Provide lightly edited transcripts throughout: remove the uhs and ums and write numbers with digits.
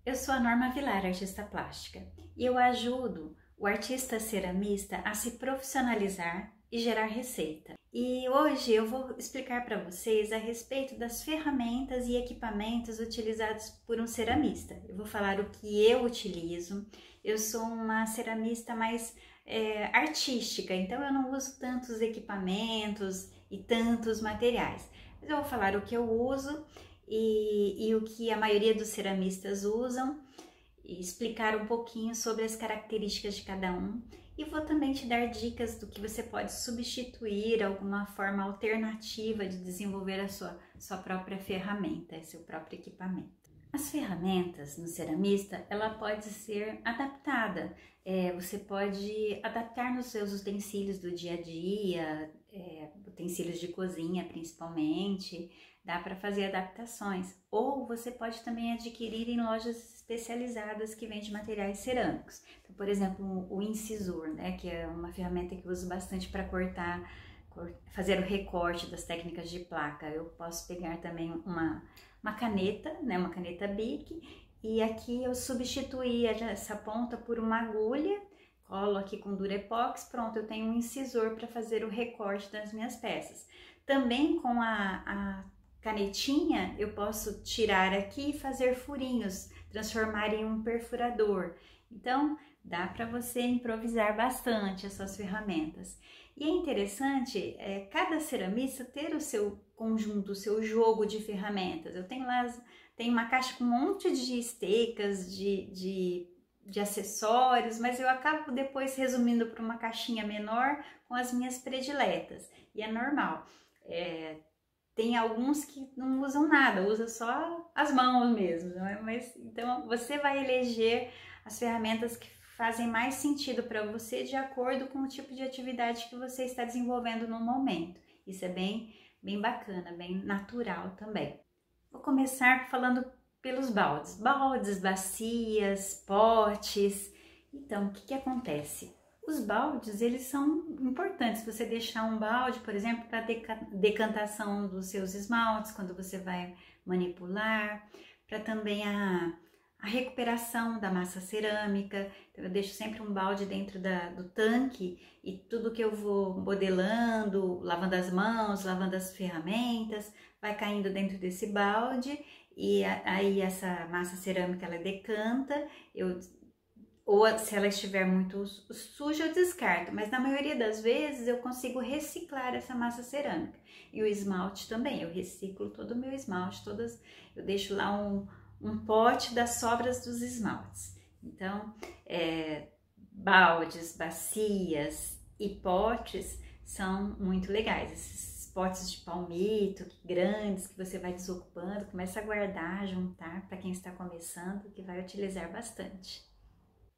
Eu sou a Norma Vilar, artista plástica, e eu ajudo o artista ceramista a se profissionalizar e gerar receita. E hoje eu vou explicar para vocês a respeito das ferramentas e equipamentos utilizados por um ceramista. Eu vou falar o que eu utilizo. Eu sou uma ceramista mais artística, então eu não uso tantos equipamentos e tantos materiais. Mas eu vou falar o que eu uso e o que a maioria dos ceramistas usam, e explicar um pouquinho sobre as características de cada um, e vou também te dar dicas do que você pode substituir, alguma forma alternativa de desenvolver a sua própria ferramenta, seu próprio equipamento. As ferramentas no ceramista, ela pode ser adaptada. Você pode adaptar nos seus utensílios do dia a dia, utensílios de cozinha principalmente, dá para fazer adaptações. Ou você pode também adquirir em lojas especializadas que vendem materiais cerâmicos. Então, por exemplo, o incisor, né, que é uma ferramenta que eu uso bastante para cortar, fazer o recorte das técnicas de placa. Eu posso pegar também uma caneta, né, uma caneta Bic, e aqui eu substituí essa ponta por uma agulha, colo aqui com Durepox, pronto, eu tenho um incisor para fazer o recorte das minhas peças. Também com a canetinha eu posso tirar aqui e fazer furinhos, transformar em um perfurador. Então dá para você improvisar bastante as suas ferramentas. E é interessante cada ceramista ter o seu conjunto, o seu jogo de ferramentas. Eu tenho lá, tem uma caixa com um monte de estecas, de acessórios, mas eu acabo depois resumindo para uma caixinha menor com as minhas prediletas. E é normal. Tem alguns que não usam nada, usa só as mãos mesmo, não é? Mas então você vai eleger as ferramentas que fazem mais sentido para você de acordo com o tipo de atividade que você está desenvolvendo no momento. Isso é bem bacana, bem natural também. Vou começar falando pelos baldes. Baldes, bacias, potes. Então, o que acontece? Os baldes, eles são importantes. Você deixar um balde, por exemplo, para decantação dos seus esmaltes, quando você vai manipular, para também a recuperação da massa cerâmica. Então, eu deixo sempre um balde dentro do tanque e tudo que eu vou modelando, lavando as mãos, lavando as ferramentas, vai caindo dentro desse balde e aí essa massa cerâmica ela decanta. Ou se ela estiver muito suja, eu descarto, mas na maioria das vezes eu consigo reciclar essa massa cerâmica. E o esmalte também, eu reciclo todo o meu esmalte, eu deixo lá um pote das sobras dos esmaltes. Então, baldes, bacias e potes são muito legais. Esses potes de palmito, grandes, que você vai desocupando, começa a guardar, juntar para quem está começando, que vai utilizar bastante.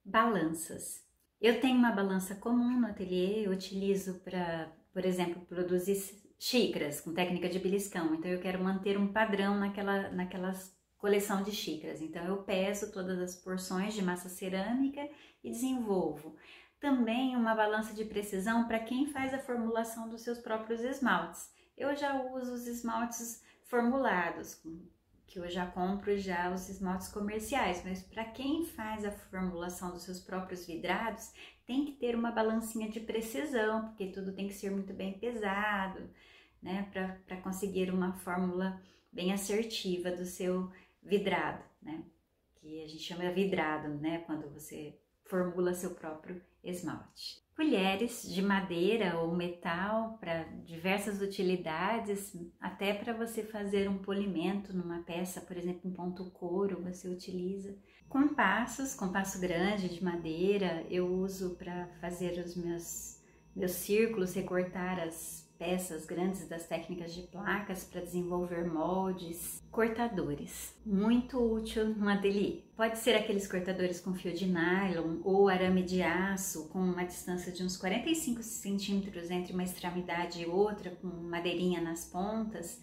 Balanças. Eu tenho uma balança comum no ateliê, eu utilizo para, por exemplo, produzir xícaras com técnica de beliscão. Então eu quero manter um padrão naquelas coleção de xícaras. Então eu peso todas as porções de massa cerâmica e desenvolvo. Também uma balança de precisão para quem faz a formulação dos seus próprios esmaltes. Eu já uso os esmaltes formulados, que eu já compro já os esmaltes comerciais, mas para quem faz a formulação dos seus próprios vidrados, tem que ter uma balancinha de precisão, porque tudo tem que ser muito bem pesado, né, para conseguir uma fórmula bem assertiva do seu vidrado, né, que a gente chama de vidrado, né, quando você formula seu próprio esmalte. Colheres de madeira ou metal para diversas utilidades, até para você fazer um polimento numa peça, por exemplo, um ponto couro, você utiliza. Compasso grande de madeira, eu uso para fazer os meus círculos, recortar as peças grandes das técnicas de placas para desenvolver moldes. Cortadores, muito útil no ateliê. Pode ser aqueles cortadores com fio de nylon ou arame de aço com uma distância de uns 45 centímetros entre uma extremidade e outra, com madeirinha nas pontas.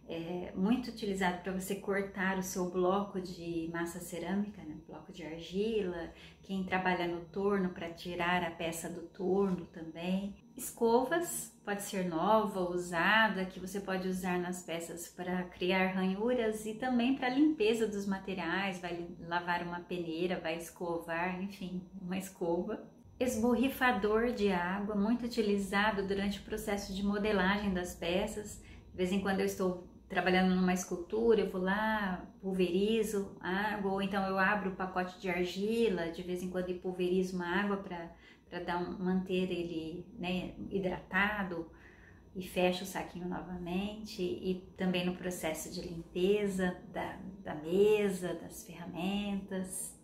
é muito utilizado para você cortar o seu bloco de massa cerâmica, né? Bloco de argila, quem trabalha no torno para tirar a peça do torno também. Escovas, pode ser nova ou usada, que você pode usar nas peças para criar ranhuras e também para limpeza dos materiais, vai lavar uma peneira, vai escovar, enfim, uma escova. Esborrifador de água, muito utilizado durante o processo de modelagem das peças. De vez em quando eu estou trabalhando numa escultura, eu vou lá, pulverizo água, ou então eu abro o pacote de argila, de vez em quando eu pulverizo uma água para manter ele, né, hidratado, e fecho o saquinho novamente. E também no processo de limpeza da mesa, das ferramentas.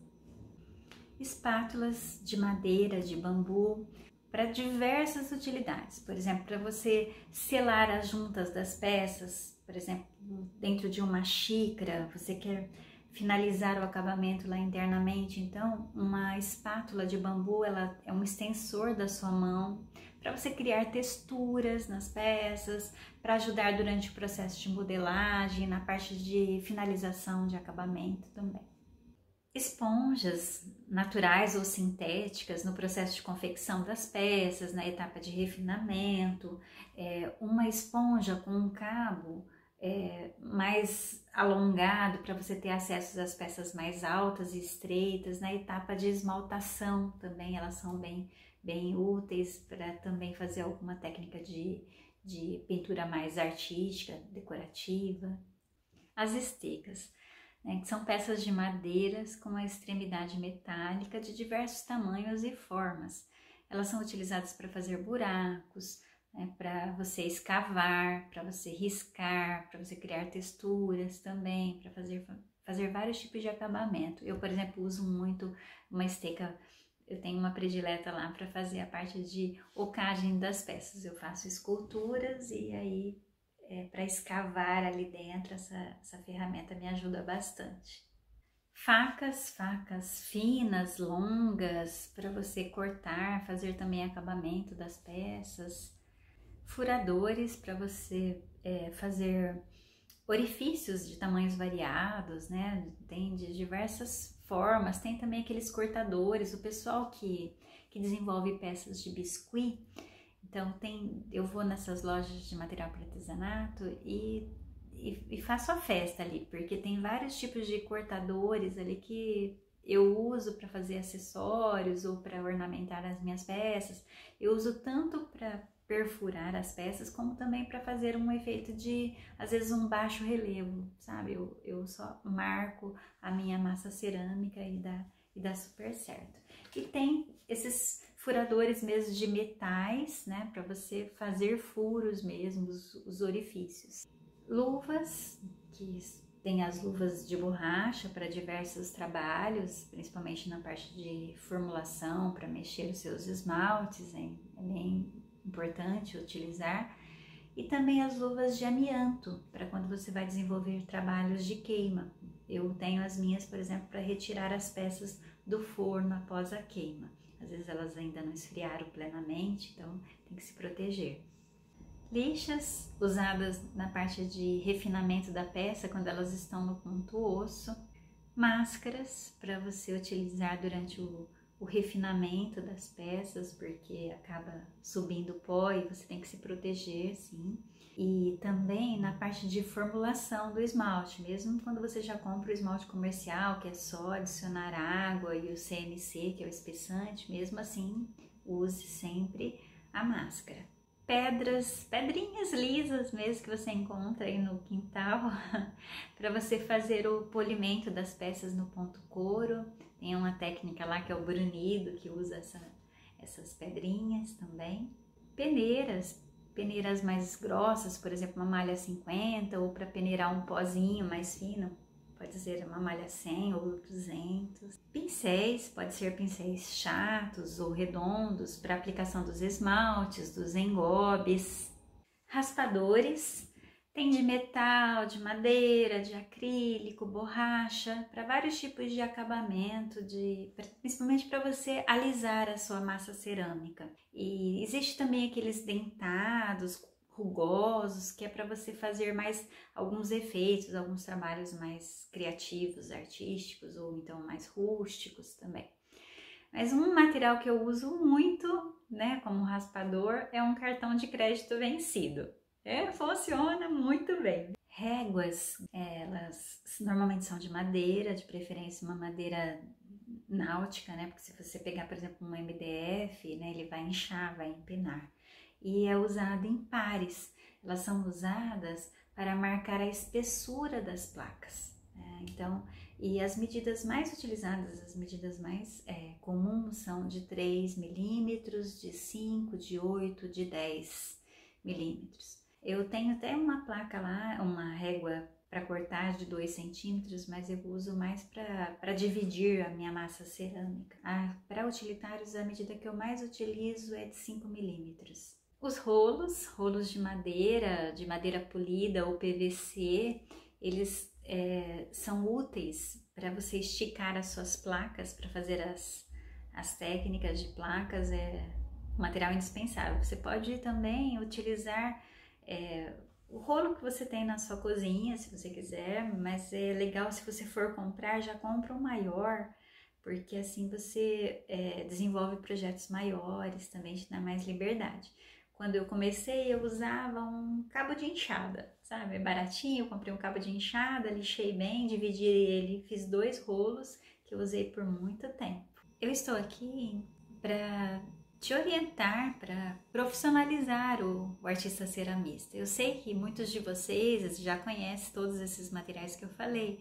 Espátulas de madeira, de bambu, para diversas utilidades. Por exemplo, para você selar as juntas das peças, por exemplo, dentro de uma xícara, você quer finalizar o acabamento lá internamente, então uma espátula de bambu, ela é um extensor da sua mão, para você criar texturas nas peças, para ajudar durante o processo de modelagem, na parte de finalização de acabamento também. Esponjas naturais ou sintéticas no processo de confecção das peças, na etapa de refinamento, uma esponja com um cabo mais alongado para você ter acesso às peças mais altas e estreitas, na etapa de esmaltação também elas são bem úteis para também fazer alguma técnica de pintura mais artística, decorativa. As estecas, né, que são peças de madeiras com a extremidade metálica de diversos tamanhos e formas. Elas são utilizadas para fazer buracos, né, para você escavar, para você riscar, para você criar texturas também, para fazer vários tipos de acabamento. Eu, por exemplo, uso muito uma esteca, eu tenho uma predileta lá para fazer a parte de ocagem das peças. Eu faço esculturas e aí para escavar ali dentro, essa ferramenta me ajuda bastante. Facas finas, longas, para você cortar, fazer também acabamento das peças. Furadores para você fazer orifícios de tamanhos variados, né? Tem de diversas formas. Tem também aqueles cortadores, o pessoal que desenvolve peças de biscuit. Então eu vou nessas lojas de material para artesanato e faço a festa ali, porque tem vários tipos de cortadores ali que eu uso para fazer acessórios ou para ornamentar as minhas peças. Eu uso tanto para perfurar as peças, como também para fazer um efeito de, às vezes, um baixo relevo, sabe? Eu só marco a minha massa cerâmica e dá super certo. E tem esses furadores mesmo de metais, né? Para você fazer furos mesmo, os orifícios. Luvas, que tem as luvas de borracha para diversos trabalhos, principalmente na parte de formulação, para mexer os seus esmaltes, é bem importante utilizar. E também as luvas de amianto, para quando você vai desenvolver trabalhos de queima. Eu tenho as minhas, por exemplo, para retirar as peças do forno após a queima. Às vezes elas ainda não esfriaram plenamente, então tem que se proteger. Lixas, usadas na parte de refinamento da peça, quando elas estão no ponto osso. Máscaras, para você utilizar durante o refinamento das peças, porque acaba subindo pó e você tem que se proteger, sim. E também na parte de formulação do esmalte, mesmo quando você já compra o esmalte comercial, que é só adicionar água e o CMC, que é o espessante, mesmo assim, use sempre a máscara. Pedrinhas lisas mesmo que você encontra aí no quintal, para você fazer o polimento das peças no ponto couro. Tem uma técnica lá que é o brunido, que usa essas pedrinhas também. Peneiras mais grossas, por exemplo, uma malha 50, ou para peneirar um pozinho mais fino, pode ser uma malha 100 ou 200. Pincéis, pode ser pincéis chatos ou redondos, para aplicação dos esmaltes, dos engobes. Raspadores, tem de metal, de madeira, de acrílico, borracha, para vários tipos de acabamento, principalmente para você alisar a sua massa cerâmica. E existe também aqueles dentados rugosos, que é para você fazer mais alguns efeitos, alguns trabalhos mais criativos, artísticos, ou então mais rústicos também. Mas um material que eu uso muito, né, como raspador, é um cartão de crédito vencido. Funciona muito bem. Réguas, elas normalmente são de madeira, de preferência uma madeira náutica, né? Porque se você pegar, por exemplo, um MDF, né, ele vai inchar, vai empenar. E é usado em pares. Elas são usadas para marcar a espessura das placas, né? Então, e as medidas mais utilizadas, as medidas mais comuns são de 3 milímetros, de 5, de 8, de 10 milímetros. Eu tenho até uma placa lá, uma régua para cortar de 2 centímetros, mas eu uso mais para dividir a minha massa cerâmica. Para utilitários, a medida que eu mais utilizo é de 5 milímetros. Os rolos de madeira polida ou PVC, eles são úteis para você esticar as suas placas, para fazer as técnicas de placas, um material indispensável. Você pode também utilizar o rolo que você tem na sua cozinha, se você quiser, mas é legal se você for comprar, já compra um maior, porque assim você desenvolve projetos maiores, também te dá mais liberdade. Quando eu comecei, eu usava um cabo de enxada, sabe? Baratinho, eu comprei um cabo de enxada, lixei bem, dividi ele, fiz 2 rolos que eu usei por muito tempo. Eu estou aqui para te orientar, para profissionalizar o artista ceramista. Eu sei que muitos de vocês já conhecem todos esses materiais que eu falei,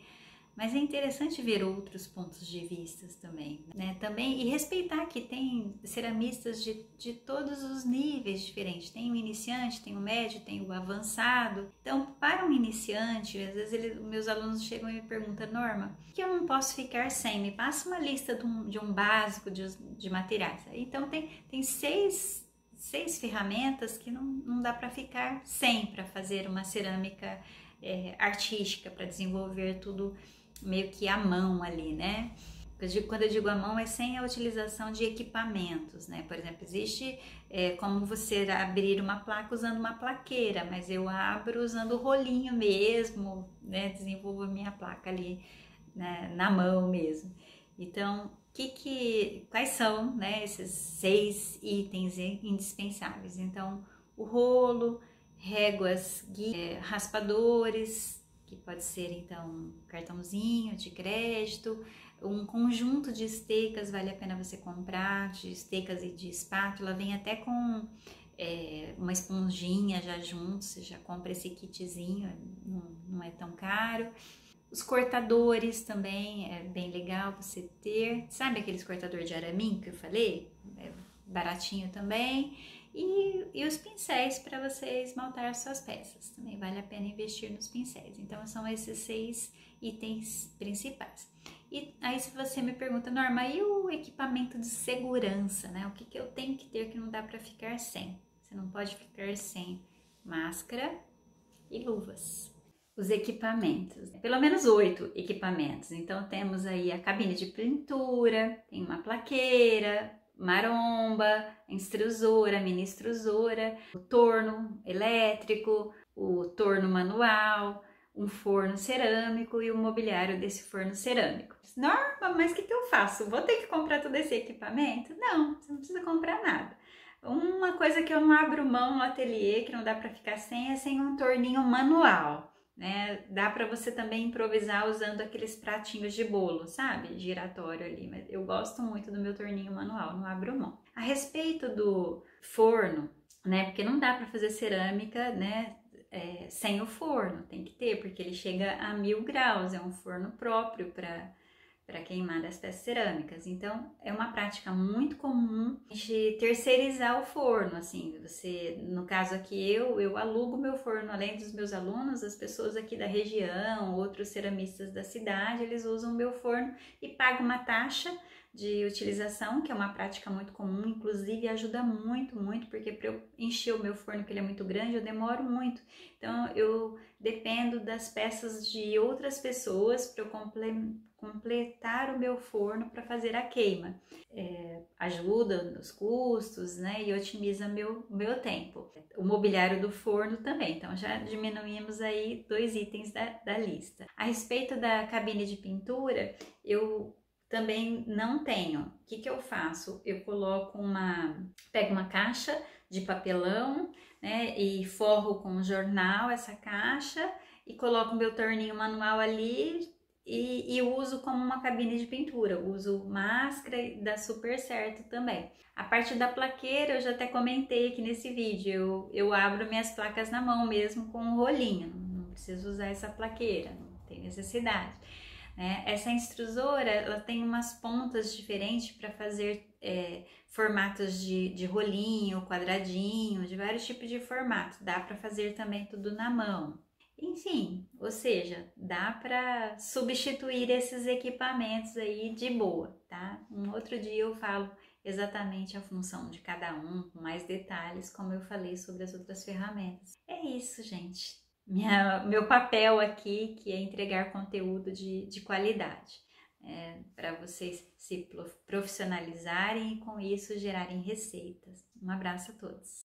mas é interessante ver outros pontos de vista também, né? Também, e respeitar que tem ceramistas de todos os níveis diferentes. Tem o iniciante, tem o médio, tem o avançado. Então, para um iniciante, às vezes meus alunos chegam e me perguntam: Norma, por que eu não posso ficar sem? Me passa uma lista de um básico de materiais. Então, tem seis ferramentas que não dá para ficar sem, para fazer uma cerâmica artística, para desenvolver tudo meio que à mão ali, né? Quando eu digo à mão, é sem a utilização de equipamentos, né? Por exemplo, existe como você abrir uma placa usando uma plaqueira, mas eu abro usando o rolinho mesmo, né? Desenvolvo a minha placa ali, né, na mão mesmo. Então, quais são, né, esses 6 itens indispensáveis? Então, o rolo, réguas, raspadores, que pode ser então um cartãozinho de crédito, um conjunto de estecas, vale a pena você comprar, de estecas e de espátula, vem até com uma esponjinha já junto, você já compra esse kitzinho, não é tão caro. Os cortadores também é bem legal você ter, sabe aqueles cortadores de araminho que eu falei? É baratinho também. E os pincéis para você esmaltar suas peças, também vale a pena investir nos pincéis. Então são esses 6 itens principais. E aí se você me pergunta: Norma, e o equipamento de segurança, né? O que eu tenho que ter que não dá para ficar sem? Você não pode ficar sem máscara e luvas. Os equipamentos, pelo menos 8 equipamentos. Então temos aí a cabine de pintura, tem uma plaqueira, maromba, extrusora, mini extrusora, o torno elétrico, o torno manual, um forno cerâmico e o mobiliário desse forno cerâmico. Norma, mas o que eu faço? Vou ter que comprar todo esse equipamento? Não, você não precisa comprar nada. Uma coisa que eu não abro mão no ateliê, que não dá para ficar sem, é sem um torninho manual, né? Dá para você também improvisar usando aqueles pratinhos de bolo, sabe? Giratório ali, mas eu gosto muito do meu torninho manual, não abro mão. A respeito do forno, né? Porque não dá para fazer cerâmica, né? Sem o forno, tem que ter, porque ele chega a 1000 graus, é um forno próprio para queimar as peças cerâmicas. Então, é uma prática muito comum de terceirizar o forno, assim, você, no caso aqui, eu alugo meu forno, além dos meus alunos, as pessoas aqui da região, outros ceramistas da cidade, eles usam o meu forno e pagam uma taxa, de utilização, que é uma prática muito comum, inclusive ajuda muito, porque para eu encher o meu forno, que ele é muito grande, eu demoro muito. Então eu dependo das peças de outras pessoas para eu completar o meu forno para fazer a queima. Ajuda nos custos, né, e otimiza meu tempo. O mobiliário do forno também, então já diminuímos aí 2 itens da lista. A respeito da cabine de pintura, eu também não tenho. O que eu faço? Eu pego uma caixa de papelão, né, e forro com jornal essa caixa e coloco meu torninho manual ali e uso como uma cabine de pintura. Uso máscara e dá super certo também. A parte da plaqueira eu já até comentei aqui nesse vídeo. Eu abro minhas placas na mão mesmo com um rolinho. Não preciso usar essa plaqueira, não tem necessidade. Essa extrusora, ela tem umas pontas diferentes para fazer formatos de rolinho, quadradinho, de vários tipos de formato. Dá para fazer também tudo na mão. Enfim, ou seja, dá para substituir esses equipamentos aí de boa, tá? Um outro dia eu falo exatamente a função de cada um, com mais detalhes, como eu falei sobre as outras ferramentas. É isso, gente. Meu papel aqui, que é entregar conteúdo de qualidade, para vocês se profissionalizarem e com isso gerarem receitas. Um abraço a todos!